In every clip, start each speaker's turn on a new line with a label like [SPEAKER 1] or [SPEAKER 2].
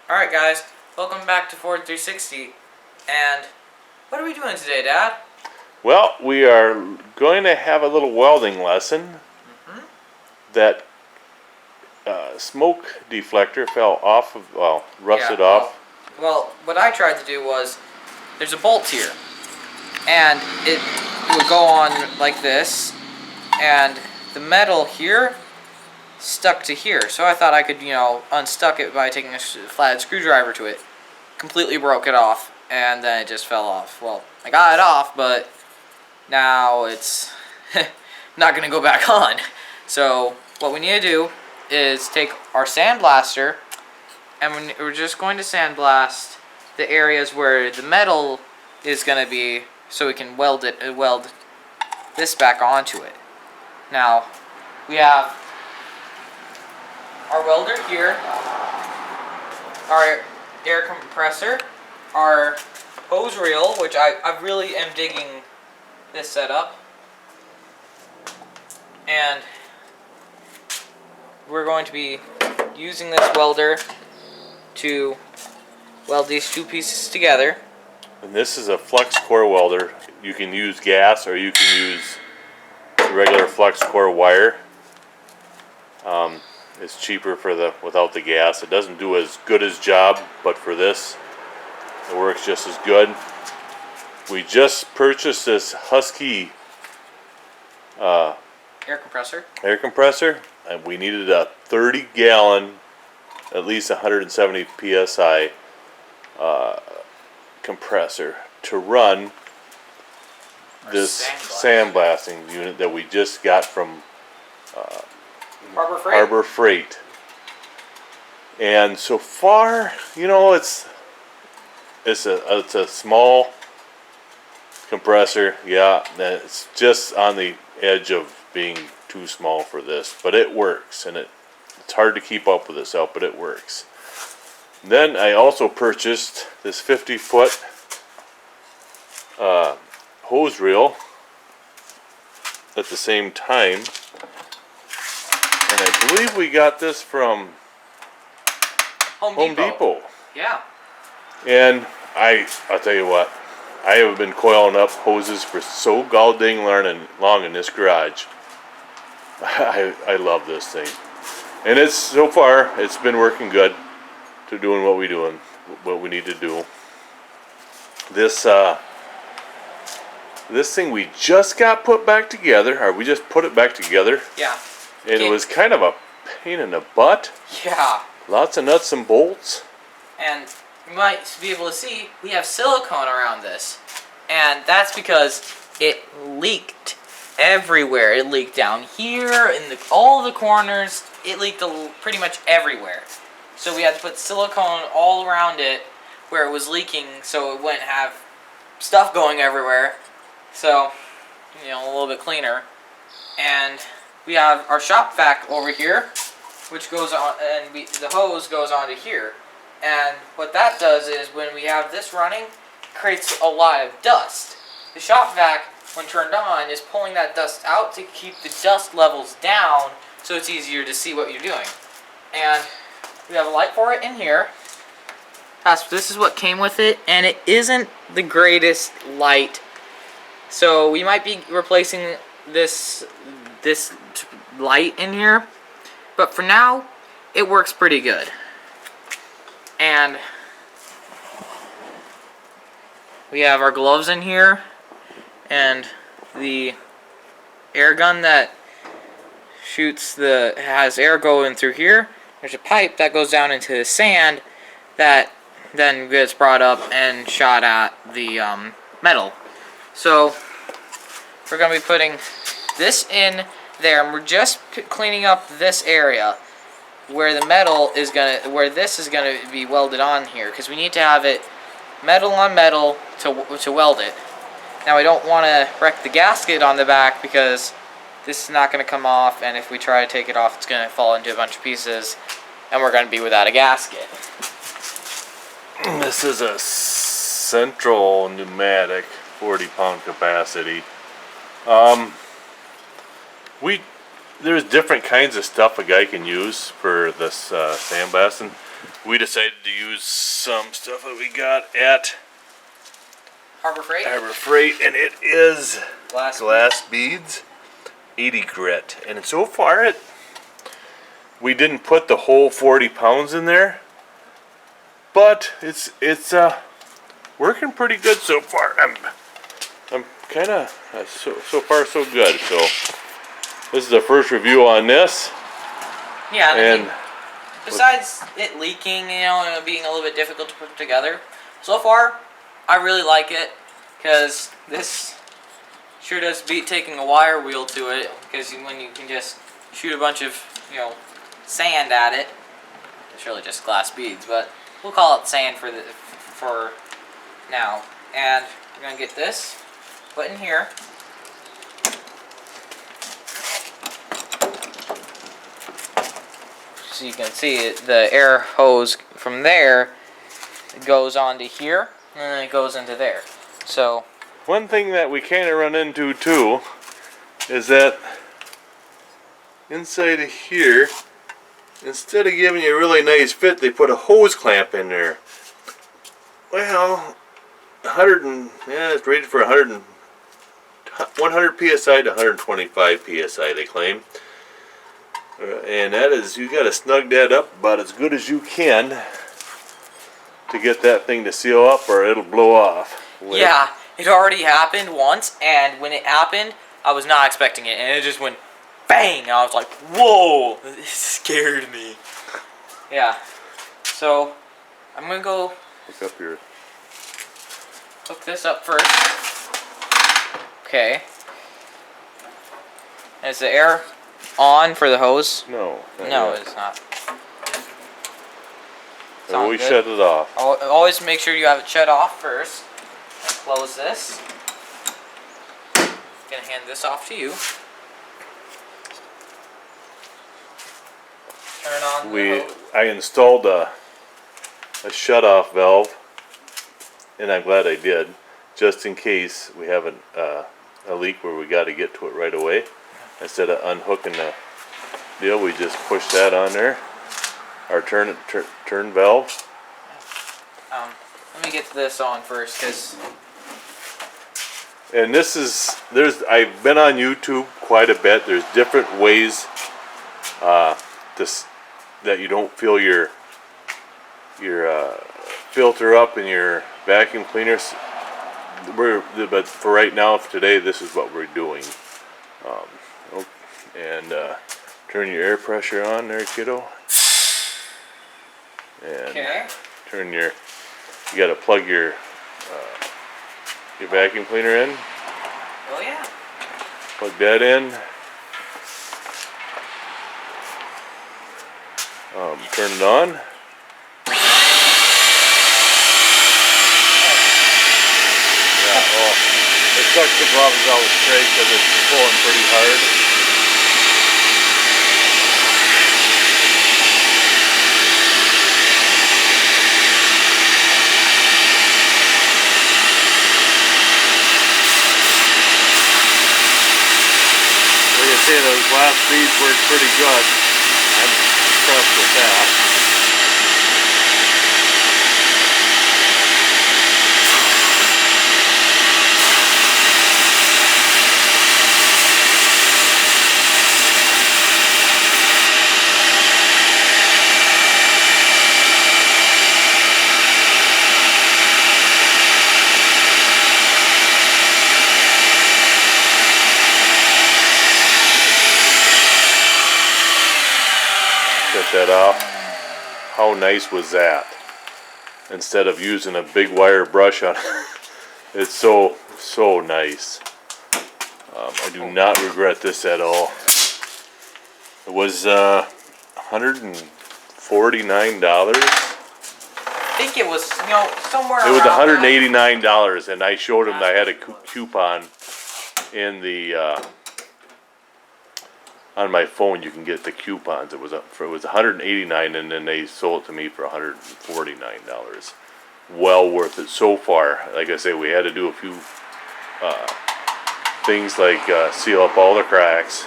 [SPEAKER 1] Alright guys, welcome back to Ford 360, and what are we doing today, Dad?
[SPEAKER 2] Well, we are going to have a little welding lesson. That smoke deflector fell off of, rusted off.
[SPEAKER 1] Well, what I tried to do was, there's a bolt here, and it would go on like this, and the metal here stuck to here. So I thought I could, unstuck it by taking a flathead screwdriver to it. Completely broke it off, and then it just fell off. Well, I got it off, but now it's not going to go back on. So what we need to do is take our sandblaster, and we're just going to sandblast the areas where the metal is going to be, so we can weld this back onto it. Now, we have our welder here, our air compressor, our hose reel, which I really am digging this setup, and we're going to be using this welder to weld these two pieces together.
[SPEAKER 2] And this is a flex core welder. You can use gas or you can use regular flex core wire. It's cheaper without the gas. It doesn't do as good as job, but for this, it works just as good. We just purchased this Husky
[SPEAKER 1] Air compressor,
[SPEAKER 2] and we needed a 30-gallon, at least 170 psi compressor to run this sandblasting unit that we just got from Harbor Freight. And so far, it's a small compressor. Yeah, it's just on the edge of being too small for this, but it works, and it's hard to keep up with itself, but it works. Then I also purchased this 50-foot hose reel at the same time, and I believe we got this from Home Depot.
[SPEAKER 1] Yeah.
[SPEAKER 2] And I'll tell you what, I have been coiling up hoses for so goddamn long in this garage. I love this thing, and so far it's been working good to doing what we need to do. This thing we just got put back together, or we just put it back together.
[SPEAKER 1] Yeah.
[SPEAKER 2] And it was kind of a pain in the butt.
[SPEAKER 1] Yeah.
[SPEAKER 2] Lots of nuts and bolts.
[SPEAKER 1] And you might be able to see we have silicone around this, and that's because it leaked everywhere. It leaked down here in all the corners. It leaked pretty much everywhere. So we had to put silicone all around it where it was leaking, so it wouldn't have stuff going everywhere. So, a little bit cleaner. And we have our shop vac over here, which goes on, and the hose goes onto here. And what that does is, when we have this running, it creates a lot of dust. The shop vac, when turned on, is pulling that dust out to keep the dust levels down, so it's easier to see what you're doing. And we have a light for it in here. This is what came with it, and it isn't the greatest light. So we might be replacing this light in here, but for now, it works pretty good. And we have our gloves in here, and the air gun that has air going through here. There's a pipe that goes down into the sand that then gets brought up and shot at the metal. So we're going to be putting this in there, and we're just cleaning up this area where where this is gonna be welded on here, because we need to have it metal on metal to weld it. Now, we don't want to wreck the gasket on the back, because this is not going to come off, and if we try to take it off, it's going to fall into a bunch of pieces, and we're going to be without a gasket.
[SPEAKER 2] This is a central pneumatic, 40-pound capacity. There's different kinds of stuff a guy can use for this sandblasting. we decided to use some stuff that we got at
[SPEAKER 1] Harbor Freight.
[SPEAKER 2] Harbor Freight, and it is
[SPEAKER 1] Glass
[SPEAKER 2] beads, 80 grit, and so far we didn't put the whole 40 pounds in there, but it's working pretty good so far. I'm kind of so far so good. So this is the first review on this.
[SPEAKER 1] Yeah, I
[SPEAKER 2] and
[SPEAKER 1] mean, besides it leaking, and it being a little bit difficult to put together, so far I really like it because this sure does beat taking a wire wheel to it. Because when you can just shoot a bunch of sand at it, it's really just glass beads, but we'll call it sand for now. And we're gonna get this put in here. So you can see it, the air hose from there goes onto here, and then it goes into there. So
[SPEAKER 2] one thing that we kind of run into too is that inside of here, instead of giving you a really nice fit, they put a hose clamp in there. Well, it's rated for 100 psi to 125 psi, they claim. And that is, you got to snug that up about as good as you can to get that thing to seal up, or it'll blow off.
[SPEAKER 1] yeah, it already happened once, and when it happened, I was not expecting it, and it just went bang. I was like, whoa, it scared me. Yeah, so I'm gonna go hook this up first. Okay. Is the air on for the hose?
[SPEAKER 2] No.
[SPEAKER 1] No, it's not.
[SPEAKER 2] So we shut it off.
[SPEAKER 1] Always make sure you have it shut off first. And close this. Gonna hand this off to you. Turn on the hose.
[SPEAKER 2] I installed a shut-off valve, and I'm glad I did, just in case we have a leak where we got to get to it right away. Instead of unhooking the deal, we just push that on there. Our turn valve.
[SPEAKER 1] Let me get this on first, because
[SPEAKER 2] And I've been on YouTube quite a bit. There's different ways that you don't fill your filter up in your vacuum cleaners. But for right now, for today, this is what we're doing. Turn your air pressure on there, kiddo. And
[SPEAKER 1] okay.
[SPEAKER 2] you got to plug your vacuum cleaner in.
[SPEAKER 1] Oh yeah.
[SPEAKER 2] Plug that in. Turn it on. It sucks the gloves out straight because it's pulling pretty hard. Like I say, those glass beads work pretty good. I'm impressed with that. That off. How nice was that? Instead of using a big wire brush on it, it's so nice. I do not regret this at all. It was $149.
[SPEAKER 1] I think it was somewhere.
[SPEAKER 2] It was
[SPEAKER 1] around
[SPEAKER 2] $189, and I showed him that I had a coupon in the. On my phone, you can get the coupons. It was $189, and then they sold it to me for $149. Well worth it so far. Like I say, we had to do a few things like seal up all the cracks.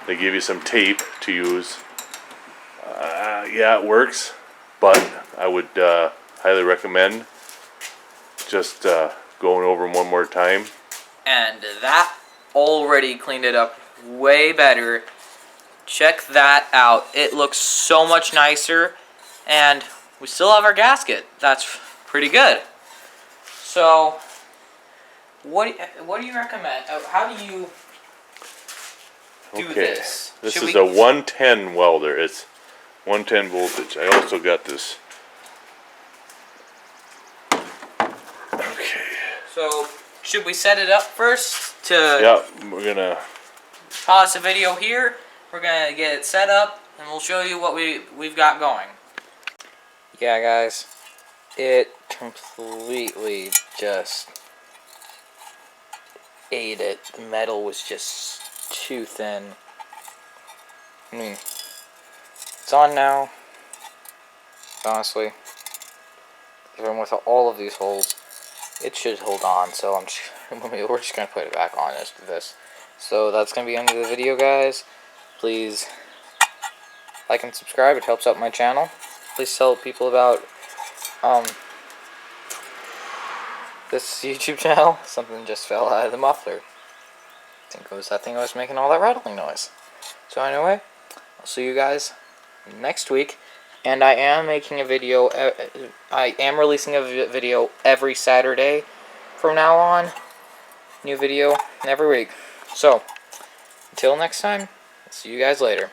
[SPEAKER 2] They give you some tape to use. Yeah, it works. but I would highly recommend just going over them one more time.
[SPEAKER 1] And that already cleaned it up way better. Check that out. It looks so much nicer. And we still have our gasket. That's pretty good. So, what do you recommend? How do you do this?
[SPEAKER 2] This
[SPEAKER 1] Should
[SPEAKER 2] is
[SPEAKER 1] we-
[SPEAKER 2] a 110 welder. It's 110 voltage. I also got this. Okay.
[SPEAKER 1] So, should we set it up first to
[SPEAKER 2] Yeah, we're gonna.
[SPEAKER 1] pause the video here? We're gonna get it set up, and we'll show you what we've got going. Yeah, guys, it completely just ate it. The metal was just too thin. I mean, it's on now. Honestly, even with all of these holes, it should hold on. So we're just gonna put it back on this. So that's gonna be the end of the video, guys. Please like and subscribe. It helps out my channel. Please tell people about this YouTube channel. Something just fell out of the muffler. I think it was that thing I was making all that rattling noise. So anyway, I'll see you guys next week. And I am making a video. I am releasing a video every Saturday from now on. New video every week. So until next time, I'll see you guys later.